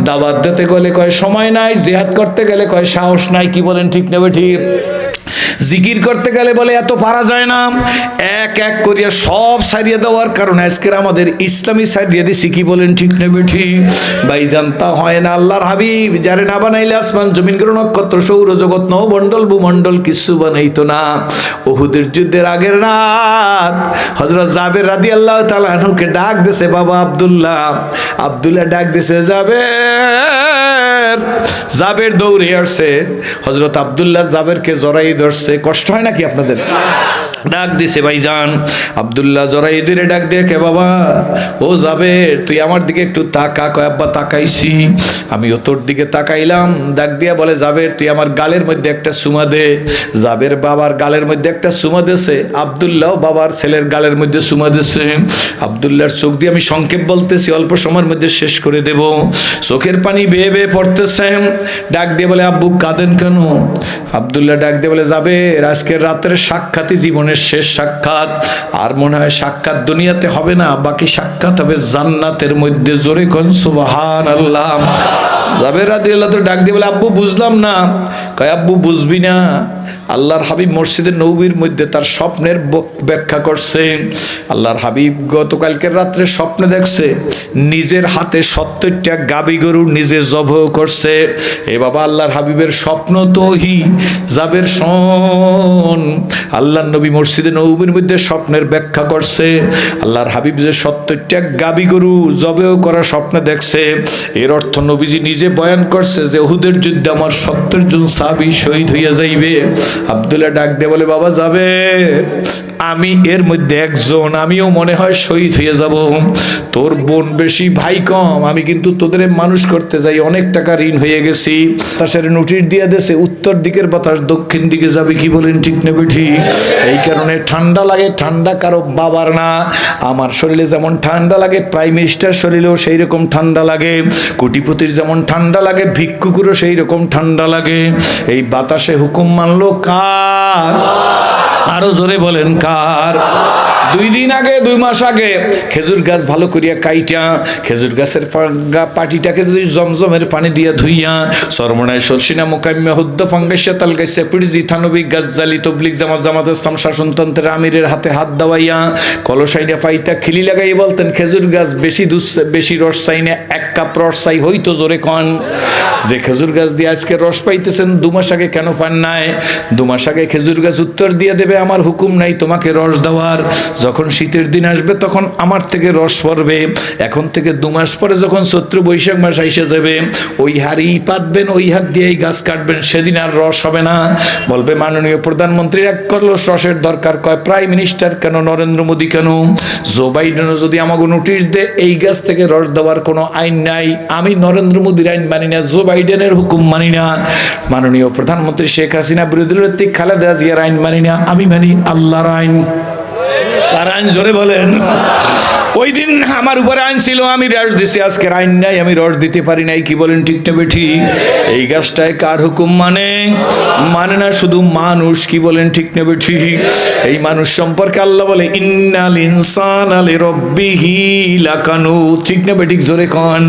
দাওয়াত দিতে গেলে কয় সময় নাই, জিহাদ করতে গেলে কয় সাহস নাই। কি বলেন ঠিক না ঠিক? জিকির করতে গেলে বলে এত পারা যায় না। এক এক করিয়া সব সারিয়ে দেওয়ার কারণে আজকের আমাদের ইসলামী সারিয়ে দিছি। কি বলেন ঠিক না ঠিক? ভাইজান তা হয় না। আল্লাহর হাবিব যারে না বানাইলে আসমান জমিন গ্রহ নক্ষত্র সৌর জগৎ নবমণ্ডল ভূমণ্ডল কিছু বানাইতো না। উহুদের যুদ্ধের আগের রাত হযরত জাবের রাদিয়াল্লাহু তাআলা আনহুকে ডাক দিয়েছে, বাবা আব্দুল্লাহ। আব্দুল্লাহ ডাক দিয়েছে জাবের। জাবের দৌড়ে আসছে, হযরত আব্দুল্লাহ জাবেরকে জড়াই ধরছে। কষ্ট হয় নাকি আপনাদের? ডাক দিছে ভাইজান। আব্দুল্লাহ জড়াই ধরে ডাক দিয়ে, কে বাবা? ও জাবের, তুই আমার দিকে একটু তাকা। কয় আব্বা তাকাইছি। আমিও তোর দিকে তাকাইলাম। ডাক দিয়া বলে, জাবের তুই আমার গালের মধ্যে একটা চুমা দে। জাবের বাবার গালের মধ্যে একটা চুমা দিয়েছে, আব্দুল্লাহ বাবার ছেলের গালের মধ্যে চুমা দিয়েছে। আব্দুল্লাহর চোখ দিয়ে আমি সংক্ষেপ বলতেছি, অল্প সময়ের মধ্যে শেষ করে দেব। চোখের পানি বেয়ে বেয়ে পড়তেছে। ডাক দিয়ে বলে, আব্বু কাঁদেন কেন? আব্দুল্লাহ ডাক দিয়ে বলে, জাবের আজকের রাতের সাক্ষাৎই জীবনের শেষ সাক্ষাৎ। আর মনে হয় সাক্ষাৎ দুনিয়াতে হবে না, বাকি সাক্ষাৎ হবে জান্নাতের মধ্যে। জোরে কোন সুবহানাল্লাহ। জাবের রাদিয়াল্লাহু তাআলা ডাক দিয়ে বলে, আব্বু বুঝলাম না। কয় আব্বু বুঝবি না? আল্লাহর হাবিব মসজিদে নববীর মধ্যে তার স্বপ্নের ব্যাখ্যা করছে। আল্লাহর হাবিব গতকালকের রাত্রে স্বপ্নে দেখছে নিজের হাতে 70টা গাবি গরু নিজে জবাহ করছে। এ বাবা, আল্লাহর হাবিবের স্বপ্ন তোহি জাবের শোন। আল্লাহর নবী মসজিদে নববীর মধ্যে স্বপ্নের ব্যাখ্যা করছে। আল্লাহর হাবিব যে 70টা গাবি গরু জবাহ করা স্বপ্নে দেখছে, এর অর্থ নবীজি নিজে বয়ান করছে যে উহুদের যুদ্ধে আমার 70 জন সাহাবী শহীদ হইয়া যাইবে। আব্দুল্লাহ ডাক দিয়ে বলে, বাবা যাবে, আমি এর মধ্যে একজন, আমিও মনে হয় শহীদ হয়ে যাব। তোর বোন বেশি, ভাই কম। আমি কিন্তু তোদের মানুষ করতে যাই, অনেক টাকা ঋণ হয়ে গেছি। বাতাসের নোটিশ দিয়ে দেশে উত্তর দিকের বাতাস দক্ষিণ দিকে যাবে। কি বলেন ঠিক নেবে ঠিক? এই কারণে ঠান্ডা লাগে। ঠান্ডা কারো বাবার না। আমার শরীরে যেমন ঠান্ডা লাগে, প্রাইম মিনিস্টার শরীরেও সেই রকম ঠান্ডা লাগে। কোটিপতির যেমন ঠান্ডা লাগে, ভিক্ষুকেরও সেই রকম ঠান্ডা লাগে। এই বাতাসে হুকুম মানলো কার? আরো জোরে বলেন কার? 2 দিন আগে, 2 মাস আগে খেজুর গাছ ভালো করিয়া কাইটা, খেজুর গাছের পাটিটাকে যদি জমজমের পানি দিয়া ধুইয়া সরমনায় সরসিনা মোকাম্মে হুদ্দ ফাঙ্গাইসা তালগাইসা পিড়জি থানবী গাছজালি তবলিগ জামাত ইসলাম শাসনতন্ত্রের আমিরের হাতে হাত দাওয়াইয়া কলসাইনা ফাইটা খিলি লাগাই বলতেন, খেজুর গাছ বেশি রস চাই না, 1 কাপ রস চাই। হইতো জোরে কন। যে খেজুর গাছ দিয়ে আজকে রস পাইতেছেন, 2 মাস আগে কেন পান নাই? 2 মাস আগে খেজুর গাছ উত্তর দিয়ে দেবে, আমার হুকুম নাই তোমাকে রস দেওয়ার। যখন শীতের দিন আসবে তখন আমার থেকে রস পড়বে। এখন থেকে 2 মাস পরে যখন চৈত্র বৈশাখ মাস আইসে যাবে, ওই হাড়ি পাতবেন, ওই হাত দিয়ে এই গাছ কাটবেন, সেদিন আর রস হবে না। বলবে মাননীয় প্রধানমন্ত্রীর 1 কলস রসের দরকার। কয় প্রাইম মিনিস্টার কেন, নরেন্দ্র মোদী কেন, জো বাইডেনও যদি আমাকে নোটিশ দেয় এই গাছ থেকে রস দেওয়ার কোনো আইন নাই, আমি নরেন্দ্র মোদীর আইন মানি না, জো বাইডেনের হুকুম মানি না, মাননীয় প্রধানমন্ত্রী শেখ হাসিনা বিরোধী দলনেত্রী খালেদা জিয়ার আইন মানি না, আমি মানি আল্লাহর আইন। আর আইন জোরে বলেন। ওই দিন আমার উপরে আইন ছিল, আমি রস দিছি। আজকের আইন নাই, আমি রস দিতে পারি নাই। কি বলেন ঠিক না ঠিক? এই গাছটায় কার হুকুম মানে? মানে না শুধু মানুষ। কি বলেন ঠিক না ঠিক? এই মানুষ সম্পর্কে আল্লাহ বলে ইন্নাল ইনসানা লিরাব্বিহি লাকানুত। ঠিক না ঠিক? জোরে কন।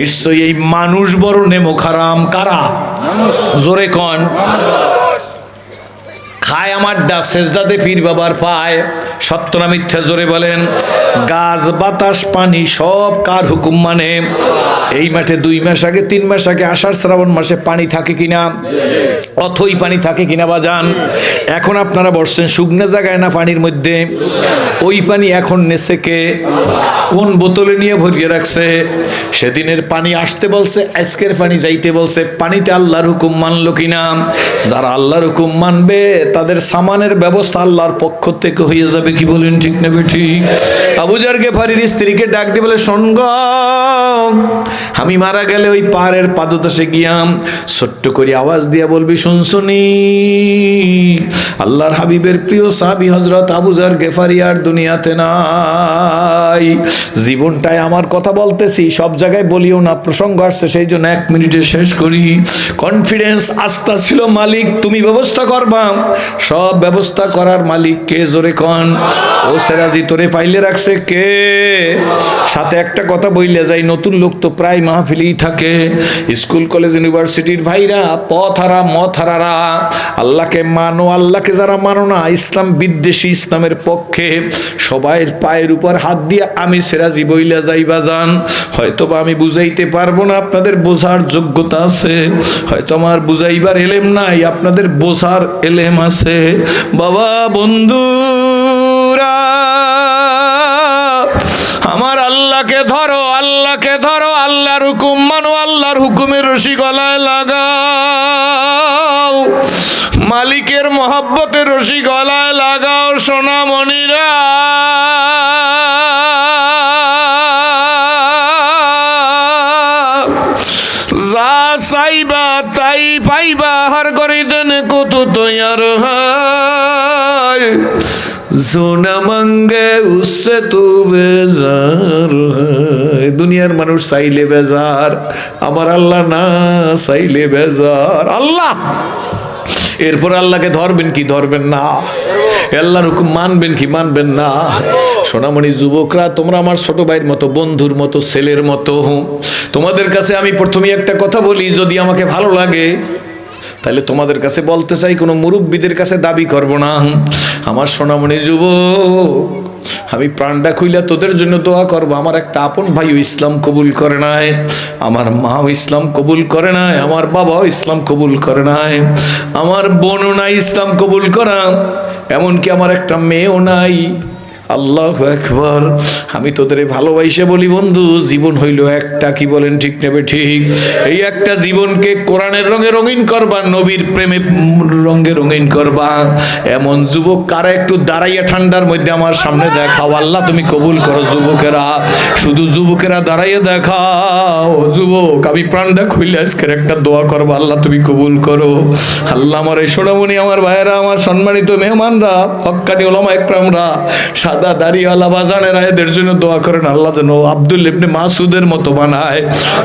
নিশ্চয়ই এই মানুষ বড় নেমোখারাম। কারা? জোরে কন। খায় আমার দা, সেজদাতে পীর বাবার পায়। সত্য না মিথ্যা? জোরে বলেন। গাছ বাতাস পানি সব কার হুকুম মানে? এই মাঠে 2 মাস আগে, 3 মাস আগে আষাঢ় শ্রাবণ মাসে পানি থাকে কিনা? অথই পানি থাকে কিনা বাজান? এখন আপনারা বসছেন শুকনো জায়গায় না পানির মধ্যে? ওই পানি এখন নেছে কে? কোন বোতলে নিয়ে ভরিয়ে রাখছে? সেদিনের পানি আসতে বলছে, আজকের পানি যাইতে বলছে। পানিতে আল্লাহর হুকুম মানলো কিনা? যারা আল্লাহর হুকুম মানবে তাদের সামানের ব্যবস্থা আল্লাহর পক্ষ থেকে হয়ে যাবে। কি বলেন ঠিক না ঠিক? আবু জার গেফারির স্ত্রীকে ডাক দিয়ে বলে, শোন গো, আমি মারা গেলে ওই পাহাড়ের পাদদেশে গিয়াম ছোট্ট করে আওয়াজ দিয়া বলবি, শুনছুনি আল্লাহর হাবিবের প্রিয় সাহাবী হযরত আবু জার গেফারি আর দুনিয়াতে নাই। জীবনটায় আমার কথা বলতেছি, সব জায়গায় বলিও না, প্রসঙ্গ আসছে সেই জন্য 1 মিনিটে শেষ করি। কনফিডেন্স, আস্থা ছিল মালিক তুমি ব্যবস্থা করবা। সব ব্যবস্থা করার মালিক কে? জোরে কন। ও সেরাজি তোরে পাইলে রাখছে কে? সাথে একটা কথা বইলে যাই, নতুন লোক তো প্রায় মাহফিলেই থাকে। স্কুল কলেজ ইউনিভার্সিটির ভাইরা, পথ হারা মত হারারা, আল্লাহকে মানো। আল্লাহকে যারা মানো না, ইসলাম বিদ্বেষী, ইসলামের পক্ষে, সবাই পায়ের উপর হাত দিয়ে আমি সেরাজি বইলা যাইবা যান। হয়তো বা আমি বুঝাইতে পারবো না, আপনাদের বোঝার যোগ্যতা আছে। হয়তো আমার বুঝাইবার এলেম নাই, আপনাদের বোঝার এলেম আছে। বাবা বন্ধুরা, আমার আল্লাহকে ধরো, আল্লাহকে ধরো, আল্লাহর হুকুম মানো, আল্লাহর হুকুমের রশি গলায় লাগাও, মালিকের মহব্বতের রশি গলায় লাগাও। সোনামণিরা, যা চাইবা তাই পাইবা, হার করে দেন কত তৈয়ার হয়। সোনা মাঙ্গে উসে তু বেজার হয়। দুনিয়ার মানুষ চাইলে বেজার, আমার আল্লাহ না চাইলে বেজার। আল্লাহ, এরপর আল্লাহকে ধরবেন কি ধরবেন না? আল্লাহর হুকুম মানবেন কি মানবেন না? সোনামণি যুবকরা, তোমরা আমার ছোট ভাইয়ের মতো, বন্ধুর মতো, ছেলের মতো। তোমাদের কাছে আমি প্রথমেই একটা কথা বলি, যদি আমাকে ভালো লাগে তাহলে তোমাদের কাছে বলতে চাই, কোনো মুরব্বীদের কাছে দাবি করব না। আমার সোনামণি যুবক, আমি প্রাণটা খুইলা তোদের জন্য দোয়া করব। আমার একটা আপন ভাইও ইসলাম কবুল করে নাই, আমার মাও ইসলাম কবুল করে নাই, আমার বাবাও ইসলাম কবুল করে নাই, আমার বোনও নাই ইসলাম কবুল করা, এমনকি আমার একটা মেয়েও নাই। আল্লাহু আকবার। আমি তোদের ভালোবাসে বলি, বন্ধু, জীবন হইল একটা, কি বলেন ঠিক নেবে ঠিক? এই একটা জীবনকে কোরআনের রঙে রঙিন করবা, নবীর প্রেমে রঙে রঙিন করবা। এমন যুবক কারা একটু দাঁড়াইয়া ঠান্ডার মধ্যে আমার সামনে দেখাও। আল্লাহ তুমি কবুল করো। যুবকেরা, শুধু যুবকেরা দাঁড়াইয়া দেখাও। যুবক, আমি প্রাণটা খুইলে আজকের একটা দোয়া করবো, আল্লাহ তুমি কবুল করো। আল্লাহ, আমার এই সোনামণি, আমার ভাইয়েরা, আমার সম্মানিত মেহমানরা, হক্কানি ওলামা একরামরা, সাদা দাড়িওয়ালা বাজানেরা, এদের জন্য দোয়া করেন। আল্লাহ যেন আব্দুল ইবনে মাসুদের মতো বানায়,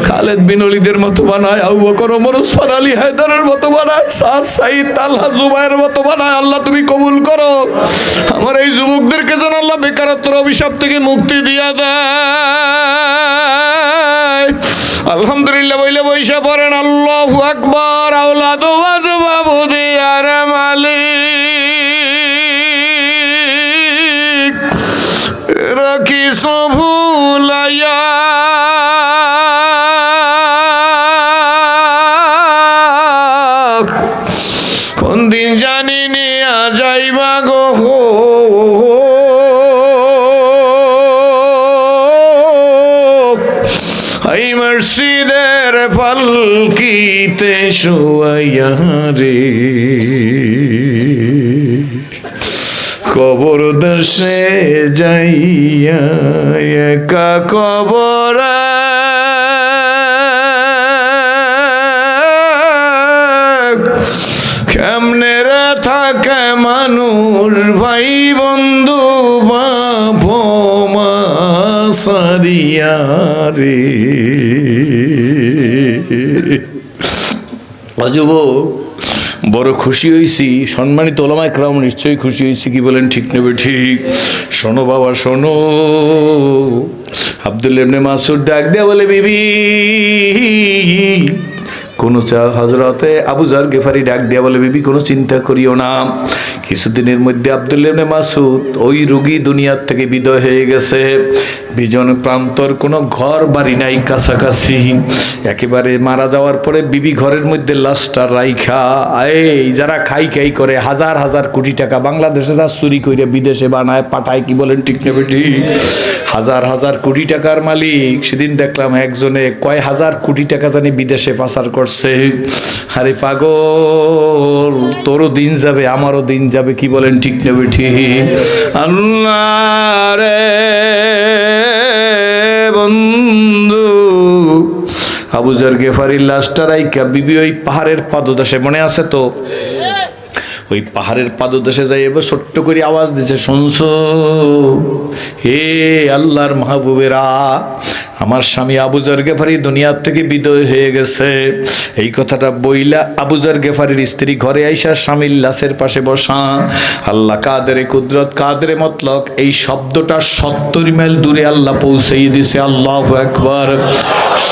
খালেদ বিন ওলীদের মতো বানায়, আবু বকর, ওমর, ওসমান, আলী, হায়দারের মতো বানায়, সাদ, সাঈদ, তালহা, জুবায়ের মতো বানায়। আল্লাহ তুমি কবুল করো। আমার এই যুবকদেরকে যেন আল্লাহ বেকারত্বের অভিশাপ থেকে মুক্তি দিয়া দেয়। আলহামদুলিল্লাহ বইলে বৈশা পড়েন। আল্লাহু আকবার। আওলাদু ওয়াজবাবু দিয়ার মালিক রাখি সভুলাইয়া, কোন দিন জানি নিয়া যাইবা গো, এই মসজিদের পালকিতে শোয়াইয়া রে, কবর দেশে যাইয়া একা কবরে, কেমনে রে থাকে মানুষ ভাই বন্ধু বাপ মা সারিয়া রে। যুবক, বড় খুশি হয়েছি। সম্মানিত ওলামা একরাম নিশ্চয়ই খুশি হয়েছি, কি বলেন ঠিক নেবে ঠিক? শোনো বাবা শোনো, আব্দুল্লাহ ইবনে মাসউদ ডাক দেয়া বলে, বিবি, কোনো হযরতে আবু যর গিফারি ডাক দেয়া বলে, বিবি কোনো চিন্তা করিও না, কিছুদিনের মধ্যে আব্দুল্লাহ ইবনে মাসউদ ওই রোগী দুনিয়ার থেকে বিদায় হয়ে গেছে। বিজন প্রান্তর কোনো ঘর বাড়ি নাই কাছাকাছি, একেবারে মারা যাওয়ার পরে বিবি ঘরের মধ্যে লাশটা রাইখা, এই যারা খাই খাই করে হাজার হাজার কোটি টাকা বাংলাদেশে যা চুরি করে বিদেশে বানায় পাঠায়, কি বলেন ঠিক নেবে ঠিক? হাজার হাজার কোটি টাকার মালিক। সেদিন দেখলাম একজনে কয় হাজার কোটি টাকা জানি বিদেশে পাচার করছে। আরে পাগল, তোরও দিন যাবে, আমারও দিন যাবে, কি বলেন ঠিক নেবে ঠিক? আল্লাহ রে বন্ধু, আবু যর গিফারির লাশটা রাইখা বিবি ওই পাহাড়ের পাদদেশে, মনে আছে তো, ওই পাহাড়ের পাদদেশে যাই এবার ছোট্ট করে আওয়াজ দিছে, শুনছো হে আল্লাহর মাহবুবেরা, আমার স্বামী আবু যর গেফারি দুনিয়ার থেকে বিদায় হয়ে গেছে। এই কথাটা বইলা আবু যর গেফারির স্ত্রী ঘরে আইসা স্বামীর লাশের পাশে বসা, আল্লাহ কাদেরে কুদরত কাদেরে মতলক এই শব্দটা 70 মাইল দূরে আল্লাহ পৌঁছেই দিছে। আল্লাহু আকবার।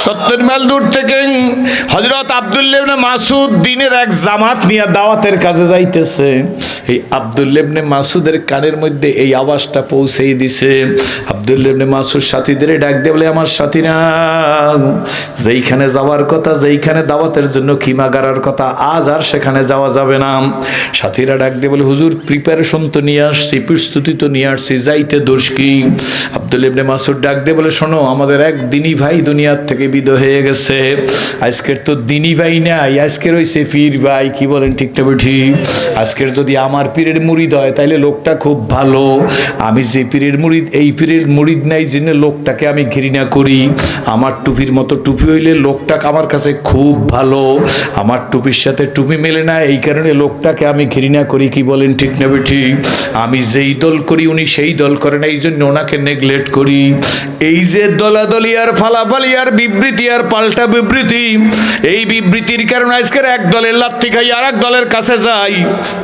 70 মাইল দূর থেকে হযরত আব্দুল্লাহ ইবনে মাসউদ দিনের এক জামাত নিয়ে দাওয়াতের কাজে যাইতেছে। এই আব্দুল্লাহ ইবনে মাসউদের কানের মধ্যে এই আওয়াজটা পৌঁছেই দিছে। আব্দুল্লাহ ইবনে মাসউদ সাথীদের ডাক দিয়ে বলে, আমার সাথীরা, যেইখানে যাওয়ার কথা, যেইখানে দাওয়াতের জন্য খিমা গাড়ার কথা, আজ আর সেখানে যাওয়া যাবে না। সাথীরা ডাক দিয়ে বলে, হুজুর প্রিপারেশন তো নিয়ে আসছি, প্রস্তুতি তো নিয়ে আসছি, যাইতে দোষ কি? আব্দুল্লাহ ইবনে মাসউদ ডাক দিয়ে বলে, শোনো, আমাদের এক দিনী ভাই দুনিয়ার থেকে বিদায় হয়ে গেছে। আজকের তো দিনী ভাই নাই, আজকের হইছে পীর ভাই। কি বলেন ঠিক না ঠিক? আজকের যদি আমার পীরের মুরিদ হয় তাইলে লোকটা খুব ভালো। আমি যে পীরের মুরিদ, এই পীরের মুরিদ নাই জেনে লোকটাকে আমি ঘৃণা করি। আমার টুপির মতো টুপি হইলে লোকটা আমার কাছে খুব ভালো, আমার টুপির সাথে টুপি মেলে না, এই কারণে লোকটাকে আমি ঘৃণা করি। কি বলেন ঠিক না ঠিক? আমি যেই দল করি উনি সেই দল করেন, এই জন্য ওনাকে নেগলেক্ট করি। এই যে দলাদলি আর ফালাফালি আর বিবৃতি আর পাল্টা বিবৃতি, এই বিবৃতির কারণে আজকের এক দলের লাত্তি খাই আর এক দলের কাছে যাই,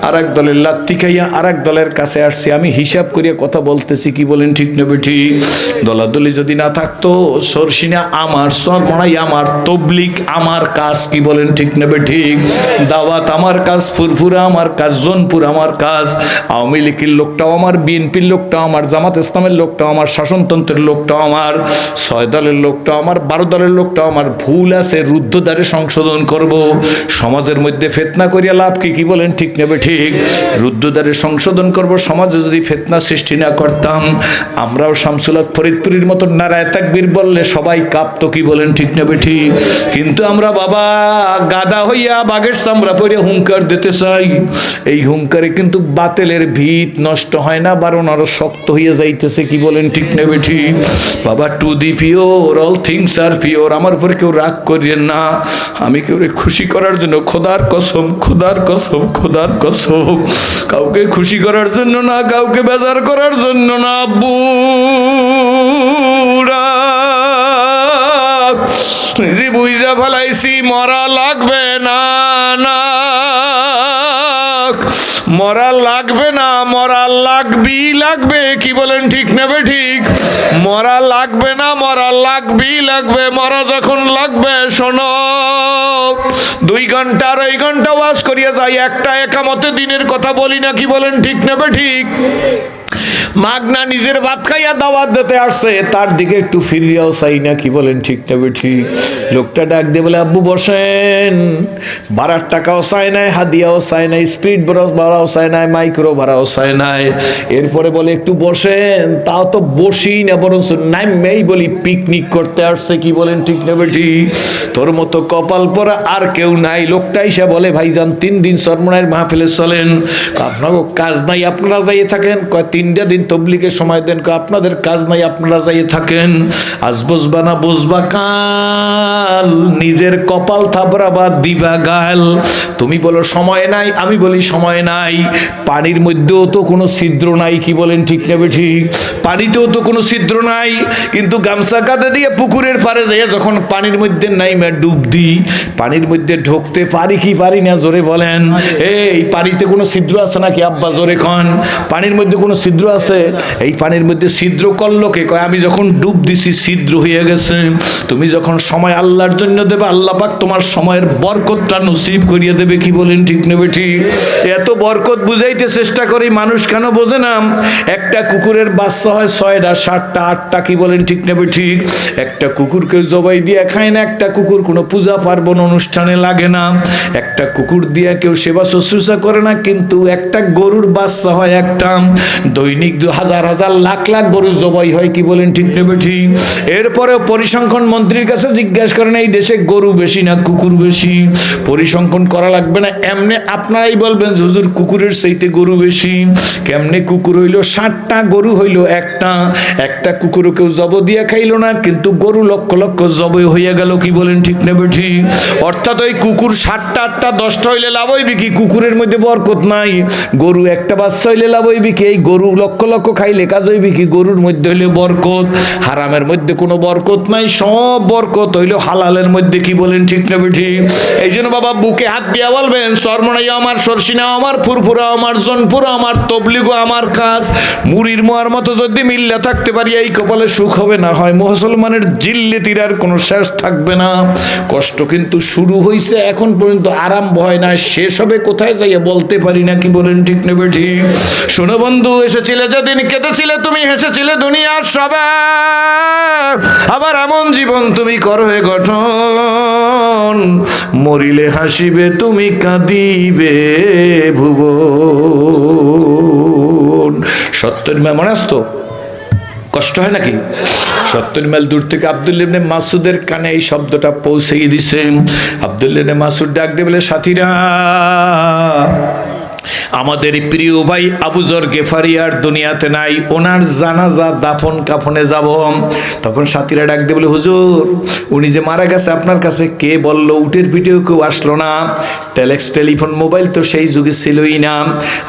আর এক দলের লাত্তি খাইয়া আর এক দলের কাছে আসছি। আমি হিসাব করিয়া কথা বলতেছি। কি বলেন ঠিক না ঠিক? দলাদলি যদি না থাকতো, সরসিনা আমার, সরমড়াই আমার, তবলিগ আমার কাজ। কি বলেন ঠিক না ঠিক? দাওয়াত আমার কাজ, ফুরফুরা আমার কাজ, জোনপুর আমার কাজ। আওয়ামী লীগের লোকটাও আমার, বিএনপির লোকটাও আমার, জামাত ইসলামের লোকটাও আমার, শাসনতন্ত্রের লোকটাও আমার, 6 দলের লোকটাও আমার, 12 দলের লোকটাও আমার। ভুল আছে রুদ্ধদ্বারে সংশোধন করব। সমাজের মধ্যে ফিতনা করিয়া লাভ কি? কি বলেন ঠিক না ঠিক? রুদ্ধদ্বারে সংশোধন করব। সমাজে যদি ফিতনা সৃষ্টি না করতাম, আমরাও শামসুল হক ফরিদপুরের মতো নারায়ে তাকবীর বললে সবাই কাঁপতো। কি বলেন ঠিক না ঠিক? কিন্তু আমরা বাবা গাদা হইয়া বাঘের চামড়া পরে হুঙ্কার দিতে চাই। এই হুঙ্কারে কিন্তু বাতিলের ভিত নষ্ট হয় না, বরং আরো শক্ত হইয়া যাইতেছে। কি বলেন ঠিক না ঠিক? বাবা, to the pure all things are pure. আমার উপরে কেউ রাগ করিয়েন না, আমি কেউ খুশি করার জন্য, খোদার কসম, খোদার কসম, খোদার কসম, কাউকে খুশি করার জন্য না, কাউকে বেজার করার জন্য না। বুড়া যে বুঝা ফেলাইছি মরা লাগবে না, না মরা লাগবে না, মরা লাগবি লাগবে। কি বলেন ঠিক না ঠিক? মরা লাগবে না, মরা লাগবি লাগবে। মরা যখন লাগবে, শোনো, 2 ঘন্টা 2.5 ঘন্টা ওয়াজ করিয়া যাই, একটা একামতে দিনের কথা বলি না। কি বলেন ঠিক না ঠিক? মাগনা নিজের ভাত খাইয়া দাওয়াত দিতে আসছে, তার দিকে একটু ফিরিয়াও চাই না। কি বলেন ঠিক না ঠিক? লোকটা ডাক দিয়ে বলে, আব্বু বসেন। ভাড়ার টাকাও চায় নাই, হাদিয়াও চায় নাই, স্পিড ভাড়াও চায় নাই, মাইক্রো ভাড়াও চায় নাই। এরপরে বলে একটু বসেন, তাও তো বসি না, বরঞ্চ নাইমেই বলি পিকনিক করতে আসছে। কি বলেন ঠিক না ঠিক? তোর মতো কপাল পরা আর কেউ নাই। লোকটা এসে বলে, ভাইজান 3 দিন চরমনাইয়ের মাহফিলে চলেন, আপনারও কাজ নাই, আপনারা যাইয়ে থাকেন। কয় 3টা দিন তবলিগের সময় দেন। আপনাদের কাজ নাই, আপনারা যাইয়ে থাকেন। আজ বুঝবা না, বুঝবা কাল, নিজের কপাল থাবড়াবা দিবা গাল। তুমি বলো সময় নাই, আমি বলি সময় নাই। পানির মধ্যেও তো কোনো ছিদ্র নাই। কি বলেন ঠিক না ঠিক? পানিতেও তো কোনো ছিদ্র নাই, কিন্তু গামছা কাঁধে দিয়ে পুকুরের পাড়ে যাইয়া যখন পানির মধ্যে নাইমা ডুব দিই, পানির মধ্যে ঢুকতে পারি কি পারি না? জোরে বলেন। এই পানিতে কোনো ছিদ্র আছে নাকি? আব্বা জোরে কন। পানির মধ্যে কোনো ছিদ্র আছে? এই পানির মধ্যে ছিদ্র করলো কে? কয় আমি যখন ডুব দিছি ছিদ্র হয়ে গেছে। তুমি যখন সময় আল্লাহর জন্য দেবে, আল্লাহ পাক তোমার সময়ের বরকতটা নসিব করিয়ে দেবে। কি বলেন ঠিক নেবে ঠিক? এত বরকত বুঝাইতে চেষ্টা করি, মানুষ কেন বোঝে না? একটা কুকুরের বাচ্চা হয় 6টা 7টা 8টা। কি বলেন ঠিক নেবে ঠিক? একটা কুকুরকে জবাই দিয়ে খায় না, একটা কুকুর কোনো পূজা পার্বণ অনুষ্ঠানে লাগে না, একটা কুকুর দিয়ে কেউ সেবা শুশ্রূষা করে না। কিন্তু একটা গরুর বাচ্চা হয় একটা, দৈনিক 1000 লাখ লাখ গরু জবাই হয়। কি বলেন ঠিক নেবে ঠিক? এরপরেও পরিসংখ্যান মন্ত্রীর কাছে জিজ্ঞাসা করেন, এই দেশে গরু বেশি না কুকুর বেশি? পরিসংখ্যান করা লাগবে না, এমনি আপনারাই বলবেন হুজুর কুকুরের চাইতে গরু বেশি। কেমনে? কুকুর হইল 60টা, গরু হইল একটা। একটা কুকুরও কেউ জব দিয়ে খাইলো না, কিন্তু গরু লক্ষ লক্ষ জবই হইয়া গেল। কি বলেন ঠিক নেবে ঠিক? অর্থাৎ ওই কুকুর 7টা 8টা 10টা হইলে লাভ হইবে কি? কুকুরের মধ্যে বরকত নাই। গরু একটা বাচ্চা হইলে লাভ হইবে কি? এই গরু লক্ষ লক্ষ খাইলে কাজ হইবে কি? গরুর মধ্যে হইলে বরকত, হারামের মধ্যে কোনো বরকত নাই, সব বরকত হইল হালালের মধ্যে। কি বলেন ঠিক না বেঠিক? এই জন্য বাবা বুকে হাত দিয়া বলবেন, সরমনাই আমার, সরসিনা আমার, ফুরফুরা আমার, জনপুরা আমার, তবলিগো আমার কাজ। মুড়ির মোয়ার মতো যদি মিল্লা থাকতে পারি এই কপালে সুখ হবে না হয় মুসলমানের জিল্লেতির আর কোনো শেষ থাকবে না। কষ্ট কিন্তু শুরু হইছে, এখন পর্যন্ত আরম্ভ হয় না, শেষ হবে কোথায় যাইয়া বলতে পারি না। কি বলেন ঠিক না বেঠিক? শোনো বন্ধু, এসেছিলে যেদিন কেঁদেছিলে তুমি, হেসেছিলে দুনিয়ার সবাই, আবার এমন জীবন তুমি করো হে গঠন, মরিলে হাসিবে তুমি, কাঁদিবে ভুবন। 70 মাইল মনে আসতো? কষ্ট হয় নাকি? 70 মাইল দূর থেকে আব্দুল্লাহ ইবনে মাসউদের কানে এই শব্দটা পৌঁছে দিছে। আব্দুল্লাহ ইবনে মাসউদ ডাক দিয়ে বলে, সাথীরা, আমাদের প্রিয় ভাই আবু যর গেফারি আর দুনিয়াতে নাই, ওনার জানাজা দাফন কাফনে যাব। তখন সাথীরা ডাক দিয়ে বলে, হুজুর উনি যে মারা গেছে আপনার কাছে কে বললো? উটের পিঠেও কেউ আসলো না, টেলেক্স টেলিফোন মোবাইল তো সেই যুগে ছিলই না।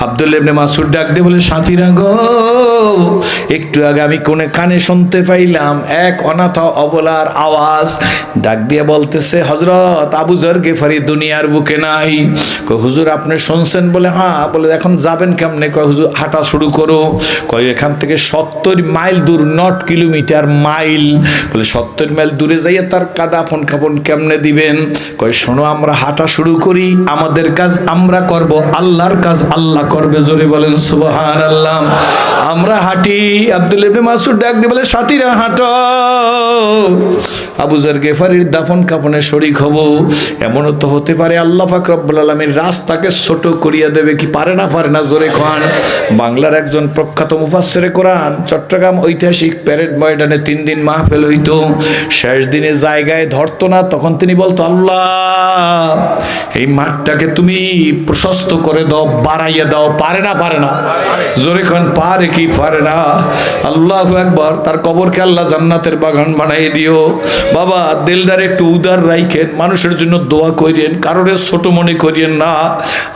আব্দুল্লাহ ইবনে মাসউদ ডাক দিয়ে বলে, সাথীরা গো, একটু আগে আমি কোনে কানে শুনতে পাইলাম এক অনাথ অবলার আওয়াজ, ডাক দিয়ে বলতেছে, হযরত আবু যর গেফারি দুনিয়ার বুকে নাই। কই হুজুর আপনি শুনছেন? বলে হ্যাঁ। বলে এখন যাবেন কেমনে? কয় হুজুর হাঁটা শুরু করো। কয় এখান থেকে 70 মাইল দূর, নট কিলোমিটার, মাইল। বলে 70 মাইল দূরে যাইয়া তার কাদাফন কাপন কেমনে দিবেন? কয় শোনো, আমরা হাঁটা শুরু করি, আমাদের কাজ আমরা করব, আল্লাহর কাজ আল্লাহ করবে। জোরে বলেন সুবহানাল্লাহ। আমরা হাঁটি। আব্দুল্লাহ ইবনে মাসউদ ডাক দিয়ে বলে, সাথীরা হাঁটো, আবু যর গেফারির দাফন কাফনে শরীক হব। এমনও তো হতে পারে আল্লাহ পাক রব্বুল আলামিন রাস্তাকে ছোট করিয়া দেবে। কি পারে না? পারে না? জোরে খান। বাংলার একজন প্রখ্যাত মুফাসসিরে কোরআন চট্টগ্রাম ঐতিহাসিক প্যারেড ময়দানে 3 দিন মাহফিল হইতো, শেষ দিনে জায়গায় ধরতো না, তখন তিনি বলতো, আল্লাহ এই মাঠটাকে তুমি প্রশস্ত করে দাও, বাড়াইয়া দাও। পারে না? পারে না? জোরে খান। পারে কি পারে না? আল্লাহু আকবার। তার কবরকে আল্লাহ জান্নাতের বাগান বানাই দিও। বাবা দিলদার একটু উদার রাখেন, মানুষের জন্য দোয়া করেন, কারোর ছোট মনে করিয়েন না।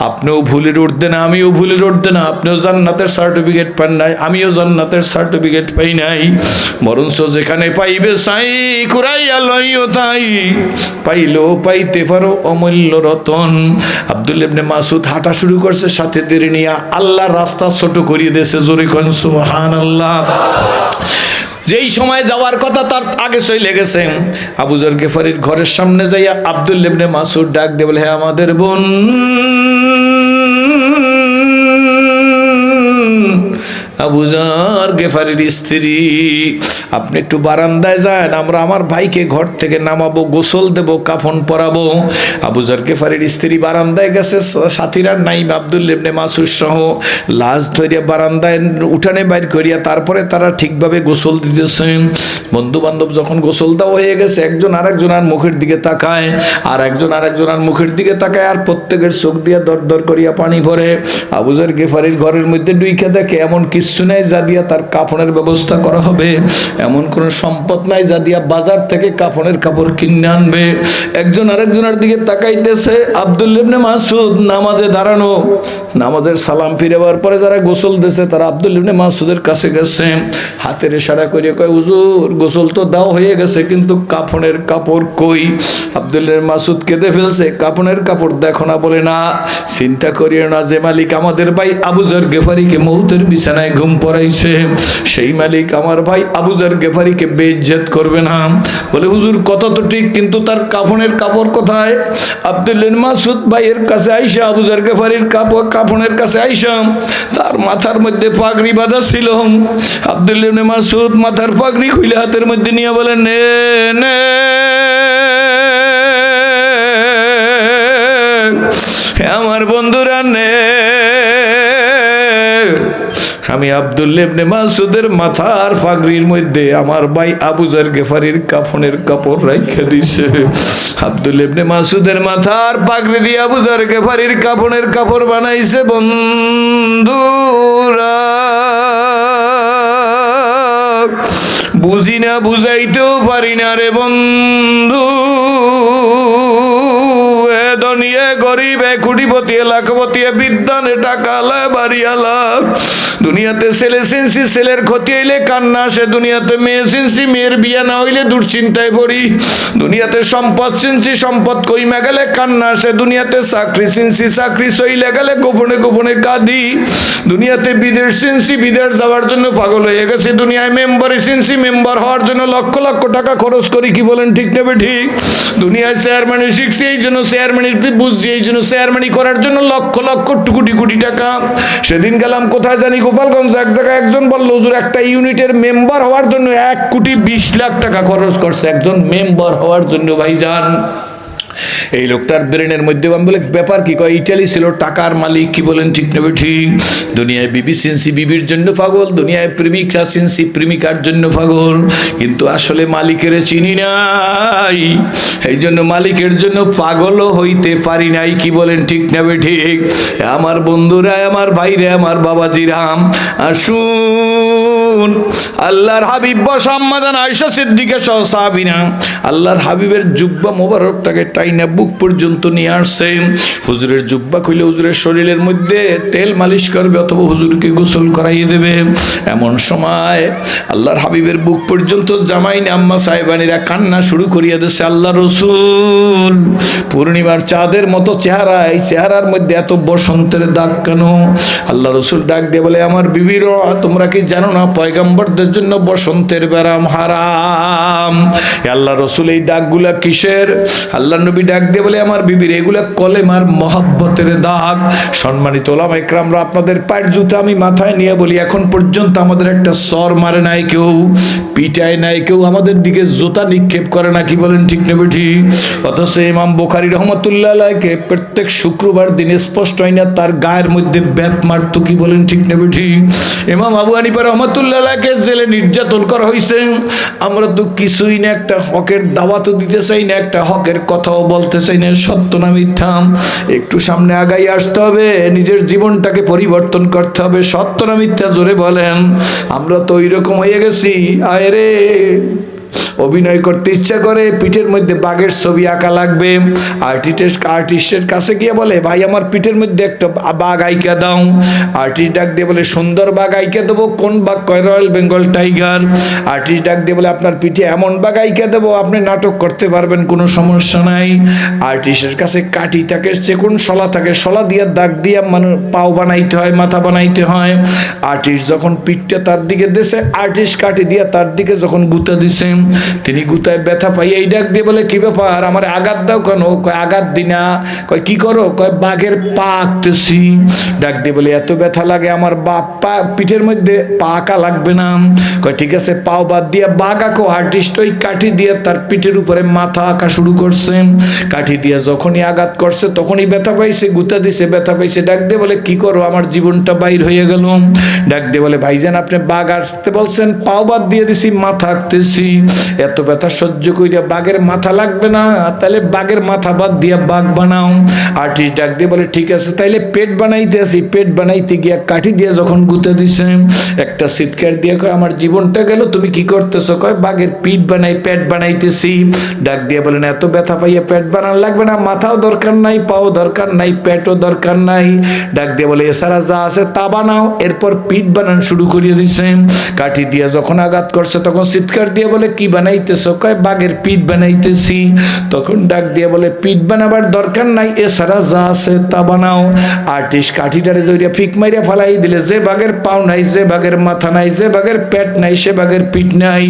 আপনিও ভুলের উঠতে না, আমিও ভুলের উঠতে না। আপনিও জান্নাতের সার্টিফিকেট পান নাই, আমিও জান্নাতের সার্টিফিকেট পাই নাই। বরঞ্চ যেখানে পাইবে চাই, কুরাইয়া লইও তাই, পাইলেও পাইতে পারো অমূল্য রতন। আব্দুল্লাহ ইবনে মাসউদ হাঁটা শুরু করছে সাথীদের নিয়ে, আল্লাহ রাস্তা ছোট করিয়ে দিয়েছে। জোরে কোন সুবহানাল্লাহ। যেই সময় যাওয়ার কথা তার আগে চলে গেছে। আবু যর গেফারির ঘরের সামনে যাইয়া আব্দুল্লাহ ইবনে মাসউদ ডাক দিয়ে বলে, হে আমাদের বোন, আবু যর গেফারির স্ত্রী, আপনি একটু বারান্দায় যান, আমরা আমার ভাইকে ঘর থেকে নামাবো, গোসল দেব, কাফন পরাবো। আবু যর গেফারির স্ত্রী বারান্দায় গেছে, সাথীরা নাই, আব্দুল্লাহ ইবনে মাসউদ সহ লাশ ধরিয়া বারান্দায় উঠানে বাইর করিয়া তারপরে তারা ঠিকভাবে গোসল দিতেছেন। বন্ধু বান্ধব যখন গোসল দেওয়া হয়ে গেছে, একজন আরেকজনের মুখের দিকে তাকায়, আর একজন আরেকজনের মুখের দিকে তাকায়, আর প্রত্যেকের চোখ দিয়ে দর দর করিয়া পানি পড়ে। আবু যর গেফারির ঘরের মধ্যে ডুইকা দেখে এমন কিছু নাই যা দিয়া তার কাফনের ব্যবস্থা করা হবে, এমন কোন সম্পদ নাই যা দিয়া বাজার থেকে কাফনের কাপড় কিনে আনবে। একজন আরেকজনের দিকে তাকাইতেছে। আব্দুল্লাহ ইবনে মাসউদ নামাজে দাঁড়ানো, নামাজের সালাম ফিরাবার পরে যারা গোসল দিয়েছে তারা আব্দুল্লাহ ইবনে মাসউদের কাছে গেছে, হাতের ইশারা করে কয়, হুজুর গোসল তো দাও হয়ে গেছে, কিন্তু কাফনের কাপড় কই? আব্দুল্লাহ ইবনে মাসউদ কেঁদে ফেলছে, কাফনের কাপড় দেখো না? বলে না, চিন্তা করিও না, যে মালিক আমাদের ভাই আবু যর গেফারিকে মৌতের বিছানায় ঘুম পড়াইছে, সেই মালিক আমার ভাই আবু যর গেফারিকে বেইজ্জত করবে না। বলে হুজুর কথা তো ঠিক, কিন্তু তার কাফনের কাপড় কোথায়? আব্দুল্লাহ ইবনে মাসউদ ভাইয়ের কাছে আইসা, আবু যর গেফারির কাফনের কাছে আইসা, তার মাথার মধ্যে পাগড়ি বাঁধা ছিল। আব্দুল্লাহ ইবনে মাসউদ মাথার পাগড়ি খুলে হাতের মধ্যে নিয়ে বলেন, নে নে আমার বন্ধুরা নে। আমি আব্দুল্লাহ ইবনে মাসউদের মাথার পাগড়ির মধ্যে আমার ভাই আবু যর গেফারির কাফনের কাপড় রাইখা দিছে। আব্দুল্লাহ ইবনে মাসউদের মাথার পাগড়ি দিয়ে আবু যর গেফারির কাফনের কাপড় বানাইছে। বন্ধুরা বুঝি না, বুঝাইতেও পারি না রে বন্ধু, দুনিয়া গরিব কোটিপতি কোটিপতি লাখপতি বিদ্যানে টাকা আলা বাড়ি আলা। দুনিয়াতে ছেলে সিনসি ছেলের ক্ষতি হইলে কান্না আসে, দুনিয়াতে মেয়ে সিনসি মেয়ের বিয়ে না হইলে দুশ্চিন্তায় পড়ি, দুনিয়াতে সম্পদ সিনসি সম্পদ কইমা গেলে কান্না আসে, দুনিয়াতে চাকরি সিনসি চাকরি সইলে গেলে গোপনে গোপনে কাঁদি, দুনিয়াতে বিদেশ সিনসি বিদেশ যাওয়ার জন্য পাগল হয়ে গেছে, দুনিয়ায় মেম্বার সিনসি মেম্বার হওয়ার জন্য লক্ষ লক্ষ টাকা খরচ করি, কি বলেন ঠিক নেবে ঠিক? দুনিয়ায় চেয়ারম্যানি শিখছি এই জন্য চেয়ারম্যানির বুঝছি এই জন্য চেয়ারম্যানি করার জন্য লক্ষ লক্ষ কোটি কোটি টাকা। সেদিন গেলাম কোথায় জানি গোপালগঞ্জ, এক জায়গায় একজন বলল হুজুর একটা ইউনিটের মেম্বার হওয়ার জন্য 1,20,00,000 টাকা খরচ করছে একজন মেম্বার হওয়ার জন্য। ভাইজান এই লোকটার ব্রেনের মধ্যে আমি বলে ব্যাপার কি, কয় ইটালি ছিল টাকার মালিক, কি বলেন ঠিক নেবে ঠিক? দুনিয়ায় বিবি সিনসি বিবির জন্য পাগল, দুনিয়ায় প্রেমিকা সিনসি প্রেমিকার জন্য পাগল, কিন্তু আসলে মালিকের চিনি নাই, এই জন্য মালিকের জন্য পাগলও হইতে পারি নাই, কি বলেন ঠিক নেবে ঠিক? আমার বন্ধুরা, আমার ভাইরে, আমার বাবাজিরাম, আসুন আল্লাহর হাবিব বসা আম্মা জান আয়েশা সিদ্দিকা সহ সাহাবীরা আল্লাহর হাবিবের জুব্বা মোবারকটাকে টাইনা বুক পর্যন্ত নিয়ে আসছেন। হুজুরের জুব্বা খুলে হুজুরের শরীরের মধ্যে তেল মালিশ করবে অথবা হুজুরকে গোসল করাইয়ে দেবে। এমন সময় আল্লাহর হাবিবের বুক পর্যন্ত জামাইনে আম্মা সাহেবানিরা কান্না শুরু করিয়া দিয়েছে। আল্লাহ রসুল পূর্ণিমার চাঁদের মতো চেহারা, এই চেহারার মধ্যে এত বসন্তের দাগ কেন? আল্লাহ রসুল ডাক দিয়ে বলে, আমার বিবিরা তোমরা কি জানো না পয়গম্বরদের জন্য বসন্তের ব্যারাম হারাম? আল্লাহ রসুল এই দাগগুলা কিসের? আল্লাহ নবী ডাক দিয়ে বলে, আমার বিবির এগুলা কলেমার মহব্বতের দাগ। সম্মানিত ওলামা ইকরামরা, আপনাদের পায়ের জুতা আমি মাথায় নিয়ে বলি, এখন পর্যন্ত আমাদের একটা সর মারে নাই কেউ, পিটায় নাই কেউ, আমাদের দিকে জুতা নিক্ষেপ করে না, কি বলেন ঠিক নেবে ঠিক? অথচ ইমাম বুখারী রহমতুল্লাহ আলাইহিকে প্রত্যেক শুক্রবার দিন স্পষ্ট হয় না তার গায়ের মধ্যে ব্যাত মারতো, কি বলেন ঠিক নেবে ঠিক? ইমাম আবু হানিফা রহমতুল্লাহ আলাইহিকে জেলে নির্যাতন করা হয়েছে। আমরা তো কিছুই না, একটা হকের দাওয়াতও দিতে চাই না, একটা হকের কথাও বলতে চাই না, সত্য না মিথ্যা একটু সামনে আগাই আসতে হবে, নিজের জীবনটাকে পরিবর্তন করতে হবে। সত্য না মিথ্যা জোরে বলেন। আমরা তো ওই রকম হয়ে গেছি, আয় রে অভিনয় করতে ইচ্ছা করে, পিঠের মধ্যে বাঘের ছবি আঁকা লাগবে, আর্টিস্টের কাছে গিয়ে বলে, ভাই আমার পিঠের মধ্যে একটা বাঘ আঁকা দাও। আর্টিস্ট ডাক দিয়ে বলে, সুন্দর বাঘ আঁকা দেবো। কোন বাঘ? কয় রয়্যাল বেঙ্গল টাইগার। আর্টিস্ট ডাক দিয়ে বলে, আপনার পিঠে এমন বাঘ আঁকা দেবো আপনি নাটক করতে পারবেন, কোনো সমস্যা নাই। আর্টিস্টের কাছে কাঠি থাকে, চেকুন শলা থাকে, শলা দিয়ে দাগ দিয়ে মানে পাও বানাইতে হয়, মাথা বানাইতে হয়। আর্টিস্ট যখন পিঠটা তার দিকে দিছে, আর্টিস্ট কাঠি দিয়ে তার দিকে যখন গুঁতা দিছে, তিনি গুতায় ব্যথা পাই, এই ডাক দিয়ে বলে, কি ব্যাপার আমার আঘাত দাও কেন? কয় আঘাত দিনা। কয় কি করো? কয় বাঘের পা আঁকতেছি। ডাক দিয়ে বলে, এত ব্যথা লাগে আমার পা পিঠের মধ্যে পা আঁকা লাগবে না। কয় ঠিক আছে, পাও বাদ দিয়ে বাঘ আঁকো। আর্টিস্ট ওই কাঠি দিয়ে তার পিঠের উপরে মাথা আঁকা শুরু করছে। কাঠি দিয়ে যখনই আঘাত করছে তখনই ব্যথা পাইছে, গুতা দিছে, ব্যথা পাইছে। ডাক দিয়ে বলে, কি করো আমার জীবনটা বাইর হয়ে গেল। ডাক দিয়ে বলে, ভাইজান আপনি বাঘ আসতে বলছেন, পাও বাদ দিয়ে দিছি, মাথা আঁকতেছি। এত ব্যথা সহ্য কইরা বাঘের মাথা লাগবে না, তাহলে বাঘের মাথা বাদ দিয়া বাঘ বানাও। আর্টিস্ট ডাক দিয়ে বলে, ঠিক আছে তাইলে পেট বানাইতে আসি। পেট বানাইতে গিয়া কাঠি দিয়ে যখন গুঁতে দিছে, একটা চিৎকার দিয়ে কয়, আমার জীবনটা গেল, তুমি কি করতেছো? কয় বাঘের পিঠ বানাই, পেট বানাইতেছি। ডাক দিয়ে বলেন, এত ব্যথা পাইয়া পেট বানানো লাগবে না, মাথাও দরকার নাই, পাও দরকার নাই, পেটও দরকার নাই। ডাক দিয়ে বলে, এছাড়া যা আছে তা বানাও। এরপর পিঠ বানান শুরু করিয়ে দিছে। কাঠি দিয়ে যখন আঘাত করছে তখন চিৎকার দিয়ে বলে, কি বানাইতেছো? কয় বাঘের পিঠ বানাইতেছি। তখন ডাক দিয়ে বলে, পিঠ বানাবার দরকার নাই, এছাড়া যা আছে তা বানাও। আর্টিস্ট কাঠিটারে ধরিয়া ফিক মাইরা ফালাই দিলে, যে বাঘের পাও নাই, যে বাঘের মাথা নাই, যে বাঘের পেট নাই, সে বাঘের পিঠ নাই।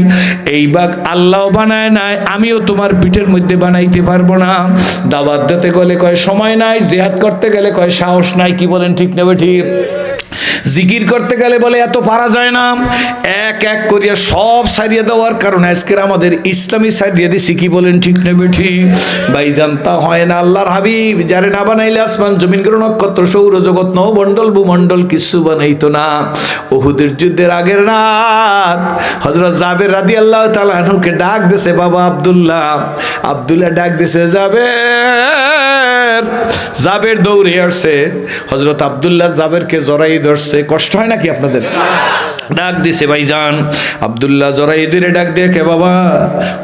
এই বাঘ আল্লাহ বানায় নাই, আমিও তোমার পিঠের মধ্যে বানাইতে পারবো না। দাওয়াত দিতে গেলে কয় সময় নাই, জিহাদ করতে গেলে কয় সাহস নাই, কি বলেন ঠিক নেবে ঠিক? জিকির করতে গেলে বলে এত পারা যায় না। এক এক করিয়া সব সারিয়ে দেওয়ার কারণে আজকের আমাদের ইসলামী সারিয়ে দিছি, কি বলেন ঠিক নেবে ঠিক? ভাইজান তা হয় না। আল্লাহর হাবিব যারে না বানাইলে আসমান জমিন গ্রহ নক্ষত্র সৌরজগৎ নবমণ্ডল ভূমণ্ডল কিছু বানাইতো না। উহুদের যুদ্ধের আগের রাত হযরত জাবের রাদিয়াল্লাহু তাআলা আনহুকে ডাক দিয়েছে, বাবা আব্দুল্লাহ। আব্দুল্লাহ ডাক দিয়েছে, যাবে জাবের দৌড়ে আসছে, হযরত আব্দুল্লাহ জাবেরকে জড়াই ধরছে। কষ্ট হয় নাকি আপনাদের? ডাক দিছে ভাইজান, আব্দুল্লাহ জড়াই ধরে ডাক দিয়ে, কে বাবা?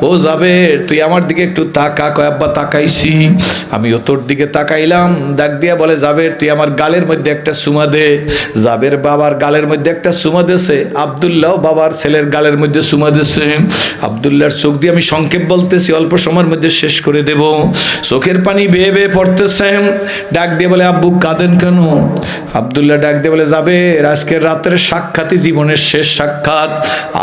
ও জাবের, তুই আমার দিকে একটু তাকা। কয় আব্বা তাকাইছি। আমিও তোর দিকে তাকাইলাম। ডাক দিয়া বলে, জাবের তুই আমার গালের মধ্যে একটা চুমা দে। জাবের বাবার গালের মধ্যে একটা চুমা দিয়েছে, আব্দুল্লাহ বাবার ছেলের গালের মধ্যে চুমা দিয়েছে। আব্দুল্লাহর চোখ দিয়ে, আমি সংক্ষেপ বলতেছি, অল্প সময়ের মধ্যে শেষ করে দেব, চোখের পানি বেয়ে বেয়ে পড়তেছে। ডাক দিয়ে বলে, আব্বু কাঁদেন কেন? আব্দুল্লাহ ডাক দিয়ে বলে, জাবের আজকের রাতের সাক্ষাৎই জীবনের শেষ সাক্ষাৎ,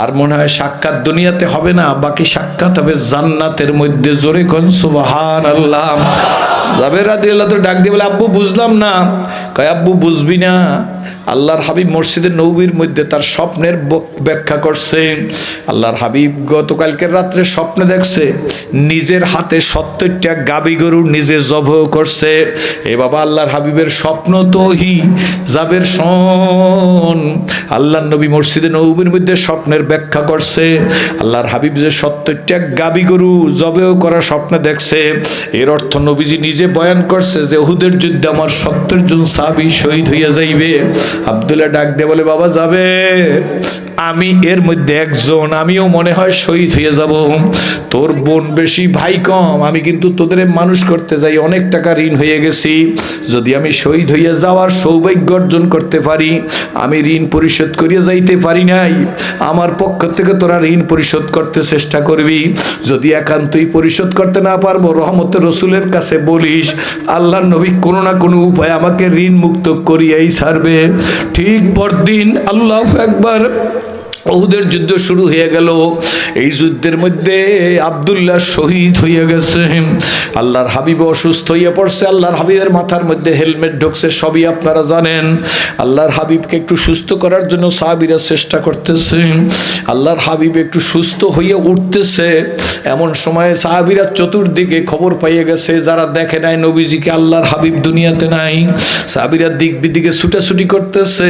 আর মনে হয় সাক্ষাৎ দুনিয়াতে হবে না, বাকি সাক্ষাৎ হবে জান্নাতের মধ্যে। জোরে কোন সুবহানাল্লাহ। জাবের রাদিয়াল্লাহু তাআলা ডাক দিয়ে বলে, আব্বু বুঝলাম না। কয় আব্বু বুঝবি না, আল্লাহর হাবিব মসজিদে নববীর মধ্যে তার স্বপ্নের ব্যাখ্যা করছে। আল্লাহর হাবিব গতকালকের রাত্রে স্বপ্নে দেখছে নিজের হাতে 70টা গাবি গরু নিজে জবাহ করছে। এ বাবা, আল্লাহর হাবিবের স্বপ্ন তো জাবের শোন। আল্লাহর নবী মসজিদে নববীর মধ্যে স্বপ্নের ব্যাখ্যা করছে। আল্লাহর হাবিব যে 70টা গাবি গরু জবাহ করা স্বপ্নে দেখছে, এর অর্থ নবীজি নিজে বয়ান করছে যে উহুদের যুদ্ধে আমার 70 জন সাহাবী শহীদ হইয়া যাইবে। আব্দুল্লাহ ডাক দিয়ে বলে, বাবা যাবে, আমি এর মধ্যে একজন, আমিও মনে হয় শহীদ হয়ে যাব। তোর বোন বেশি, ভাই কম, আমি কিন্তু তোদের মানুষ করতে যাই অনেক টাকা ঋণ হয়ে গেছি। যদি আমি শহীদ হইয়া যাওয়ার সৌভাগ্য অর্জন করতে পারি, আমি ঋণ পরিশোধ করিয়া যাইতে পারি নাই, আমার পক্ষ থেকে তোরা ঋণ পরিশোধ করতে চেষ্টা করবি। যদি একান্তই পরিশোধ করতে না পারবো, রহমতের রসুলের কাছে বলিস, আল্লাহর নবী কোনো না কোনো উপায় আমাকে ঋণ মুক্ত করিয়াই ছাড়বে। ঠিক পরদিন আল্লাহু আকবার, উহুদের যুদ্ধ শুরু হয়ে গেল। এই যুদ্ধের মধ্যে আব্দুল্লাহ শহীদ হয়ে গেছে। আল্লাহর হাবিব অসুস্থ হয়ে পড়ছে। আল্লাহর হাবিবের মাথার মধ্যে হেলমেট ঢুকছে, সবই আপনারা জানেন। আল্লাহর হাবিবকে একটু সুস্থ করার জন্য সাহাবীরা চেষ্টা করতেছে। আল্লাহর হাবিব একটু সুস্থ হয়ে উঠতেছে, এমন সময় সাহাবীরা চতুর্দিকে খবর পাইয়ে গেছে, যারা দেখে নাই নবীজিকে, আল্লাহর হাবিব দুনিয়াতে নাই। সাহাবীরা দিক বিদিকে ছুটাছুটি করতেছে।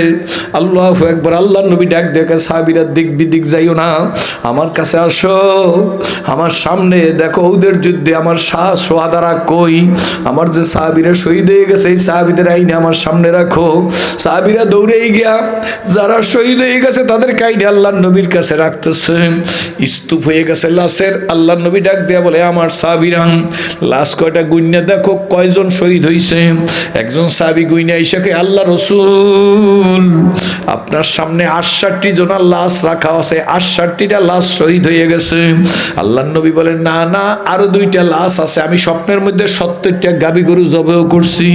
আল্লাহু আকবার। আল্লাহর নবী ডাক দেখে, সাহাবীরা দিক বিদিক যাইও না, আমার কাছে আসো, আমার সামনে দেখো উহুদের যুদ্ধে আমার সোহাদারা কই, আমার যে সাহাবীরা শহীদ হয়ে গেছে এই সাহাবীদের আইনে আমার সামনে রাখো। সাহাবীরা দৌড়েই গিয়া যারা শহীদ হয়ে গেছে তাদের কাইনে আল্লাহর নবীর কাছে রাখতেছে। স্তূপ হয়ে গেছে লাশের। আল্লাহর নবী ডাক দেয়া বলে, আমার সাহাবীরা লাশ কয়টা গুইনা দেখো, কয়জন শহীদ হইছে। একজন সাহাবী গুইনা ইসাকে, আল্লাহ রাসূল আপনার সামনে 68 জন লাশ রাখা আছে, 68টা লাশ শহীদ হয়ে গেছে। আল্লাহর নবী বলেন, না না, আরো 2টা লাশ আছে, আমি স্বপ্নের মধ্যে 70টা গাবি গরু জবাহ করছি,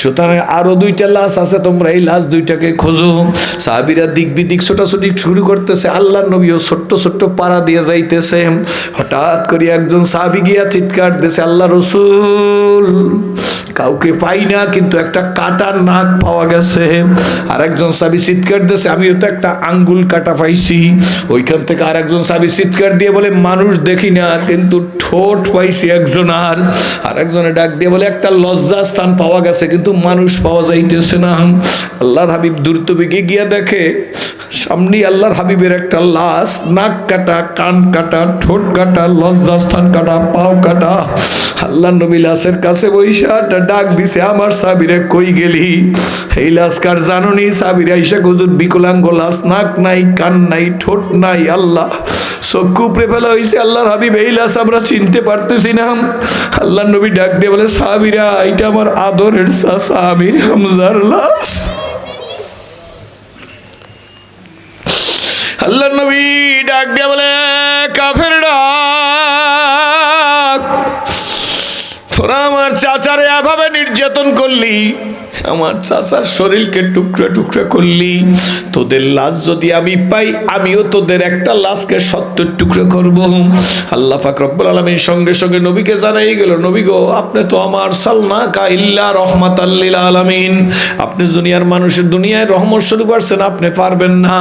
সুতরাং আরো 2টা লাশ আছে, তোমরা এই লাশ 2টাকে খোঁজো। সাহাবীরা দিক বিদিক ছোটাছুটি শুরু করতেছে। আল্লাহর নবীও ছোট্ট ছোট্ট পাড়া দিয়ে যাইতেছে। হঠাৎ করে একজন সাহাবী গিয়া চিৎকার দিয়েছে, আল্লাহ রাসূল কাউকে পাই না, কিন্তু একটা কাটার নাক পাওয়া গেছে। আর একজন সাহাবী চিৎকার দিয়েছে, আমিও তো একটা আঙ্গুল কাটা পাইছি। ওইখান থেকে আর একজন সাহাবী চিৎকার দিয়ে বলে, মানুষ দেখি না, কিন্তু ঠোঁট পাইছি একজন। আর একজনে ডাক দিয়ে বলে, একটা লজ্জা স্থান পাওয়া গেছে, কিন্তু মানুষ পাওয়া যাইতেছে না। আল্লাহর হাবিব দ্রুত বেগে গিয়া দেখে সামনে আল্লাহর হাবিবের একটা লাশ, নাক কাটা, কান কাটা, ঠোঁট কাটা, লজ্জা স্থান কাটা, পাও কাটা। আল্লাহ নবী লাশের কাছে বৈশা ডাক দিছে, আমার সাহাবীরা কই গেলি? এই লাশ কার জানুনি? সাহাবীরা ঈশা হুজুর বিকলাঙ্গ লাশ, নাক নাই, কান নাই, ঠোঁট নাই, আল্লাহ চক্ষু উপড়ে ফেলা হয়েছে। আল্লাহর হাবিব এই লাশ আমরা চিনতে পারতেছি না। আল্লাহ নবী ডাক দিয়ে বলে, সাহাবীরা এটা আমার আদরের চাচা আমির হামজার লাশ। আল্লাহর নবী ডাক দিয়ে বলে, কাফেররা তোরা আমার চাচারে এভাবে নির্যাতন করলি, আমার চাচার শরীরকে টুকরা টুকরা করলি, তোদের লাশ যদি আমি পাই, আমিও তোদের একটা লাশকে 70 টুকরা করব। আল্লাহ পাক রব্বুল আলামিন সঙ্গে সঙ্গে নবীকে জানাই গেল, নবী গো, আপনি তো আমার সালনাকা ইল্লা রাহমাতাল লিল আলামিন, আপনি দুনিয়ার মানুষের দুনিয়ায় রহমত শুরু করছেন, আপনি পারবেন না।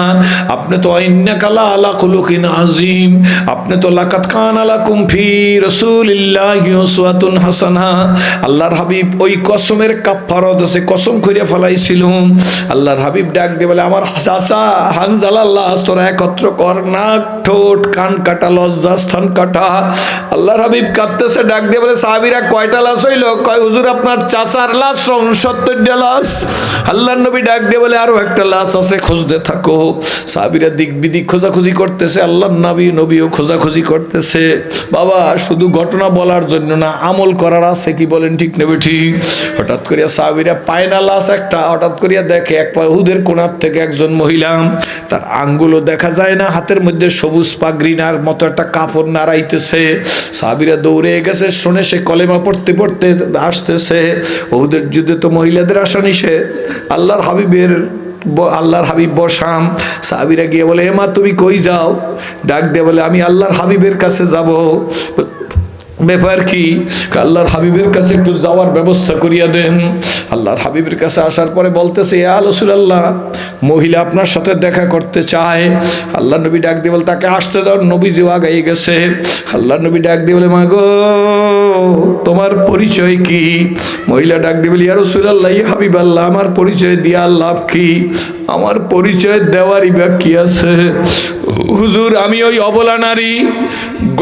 আপনি তো ইন্নাকা লা আলা খুলুকিন আযীম, আপনি তো লাকাদ কানা লাকুম ফি রাসূলিল্লাহি উসওয়াতুন হাসানাহ। আল্লাহর হাবিব ওই কসমের কাফারত আছে, কসম করিয়া ফেলাইছিল। আল্লাহর হাবিব ডাক দিয়ে বলে, আমার চাচা হানজালার লাশ তোরা একত্র কর, নাক ঠোঁট কান কাটা লজ্জা স্থান কাটা। আল্লাহর হাবিব কাঁদতেছে, ডাক দিয়ে বলে, সাহাবীরা কয়টা লাশ হইল? কয় হুজুর আপনার চাচার লাশ 70টা লাশ। আল্লাহর নবী ডাক দিয়ে বলে, আরো একটা লাশ আছে, খুঁজতে থাকো। সাহাবীরা দিক বিদিক খোঁজাখুঁজি করতেছে, আল্লাহর নবীও খোঁজাখুঁজি করতেছে। বাবা শুধু ঘটনা বলার জন্য না, আমল করার আছে, কি বলেন ঠিক নেবে ঠিক? হঠাৎ করিয়া সাহাবীরা পায় না লাশ একটা, হঠাৎ করিয়া দেখে এক উহুদের কোণার থেকে একজন মহিলা, তার আঙ্গুলও দেখা যায় না, হাতের মধ্যে সবুজ পাগড়িনার মতো একটা কাপড় নাড়াইতেছে। সাহাবীরা দৌড়ে গেছে, শুনে সে কলেমা পড়তে পড়তে আসতেছে। উহুদের যুদ্ধে তো মহিলাদের আসা নিষেধ। আল্লাহর হাবিব বসাম। সাহাবীরা গিয়ে বলে, মা তুমি কই যাও? ডাক দিয়ে বলে, আমি আল্লাহর হাবিবের কাছে যাব। ব্যাপার কি? আল্লাহর হাবিবের কাছে একটু যাওয়ার ব্যবস্থা করিয়া দেন। আল্লাহর হাবিবের কাছে আসার পরে বলতেছে, ইয়া রাসূলুল্লাহ, মহিলা আপনার সাথে দেখা করতে চায়। আল্লাহর নবী ডাক দিয়ে বলে, তাকে আসতে দাও। নবীজিও আগাই গেছে। আল্লাহর নবী ডাক দিয়ে বলে, মা গো তোমার পরিচয় কি? মহিলা ডাক দিয়ে বলে, ইয়া রাসূলুল্লাহ, ইয়া হাবিবাল্লাহ, আমার পরিচয় দিয়া লাভ কি? আমার পরিচয় দেওয়ারই বা কি আছে? হুজুর আমি ওই অবলা নারী,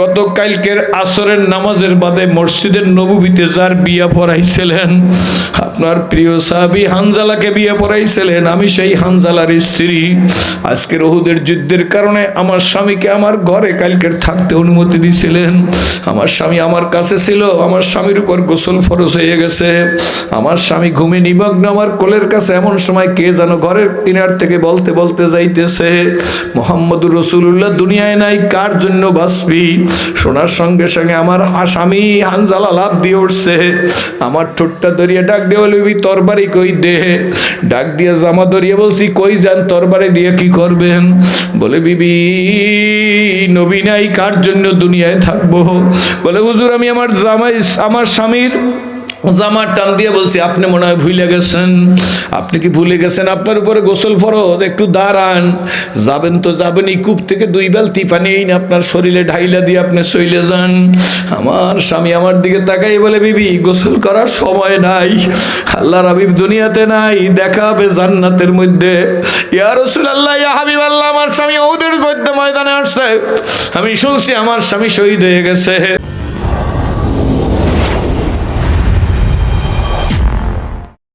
গতকালকের আসরের নামাজের বাদে মসজিদের নববীতে যার বিয়ে পড়াইছিলেন, আপনার প্রিয় সাহাবী হানজালাকে বিয়ে পড়াইছিলেন, আমি সেই হানজালার স্ত্রী। আজকের উহুদের যুদ্ধের কারণে আমার স্বামীকে আমার ঘরে কালকের থাকতে অনুমতি দিয়েছিলেন। আমার স্বামী আমার কাছে ছিল, আমার স্বামীর উপর গোসল ফরজ হয়ে গেছে। আমার স্বামী ঘুমে নিমগ্ন আমার কোলের কাছে, এমন সময় কে যেন ঘরের কিনার থেকে বলতে বলতে যাইতেছে, মুহাম্মদুর রাসূলুল্লাহ দুনিয়ায় নাই, কার জন্য বাঁচবি? শোনার সঙ্গে সঙ্গে আমার স্বামী হানজালা লাফ দিয়ে উঠছে। আমার ঠোঁটটা ধরিয়ে ডাক দিয়ে বলবি, তরবারি কই দে। ডাক দিয়ে জামা ধরিয়ে বলছি, কই যান? তরবারি দিয়ে কি করবেন? বলে, বিবি নবী নাই, কার জন্য দুনিয়ায় থাকবো? বলে, হুজুর আমি আমার স্বামীর জামার টান দিয়ে বলছি, আপনি মনে হয় ভুলে গেছেন। আপনি কি ভুলে গেছেন আপনার উপরে গোসল ফরজ? একটু দাঁড়ান। যাবেন তো যাবেনই, কূপ থেকে 2 বালতি পানি এই না আপনার শরীরে ঢাইলা দিয়ে আপনি চলে যান। আমার স্বামী আমার দিকে তাকাই বলে, বিবি গোসল করার সময় নাই, আল্লাহর হাবিব দুনিয়াতে নাই, দেখা হবে জান্নাতের মধ্যে। ইয়া রাসূলুল্লাহ, ইয়া হাবিবাল্লাহ, আমার স্বামী উহুদের ময়দানে আসছে, আমি শুনছি আমার স্বামী শহীদ হয়ে গেছে।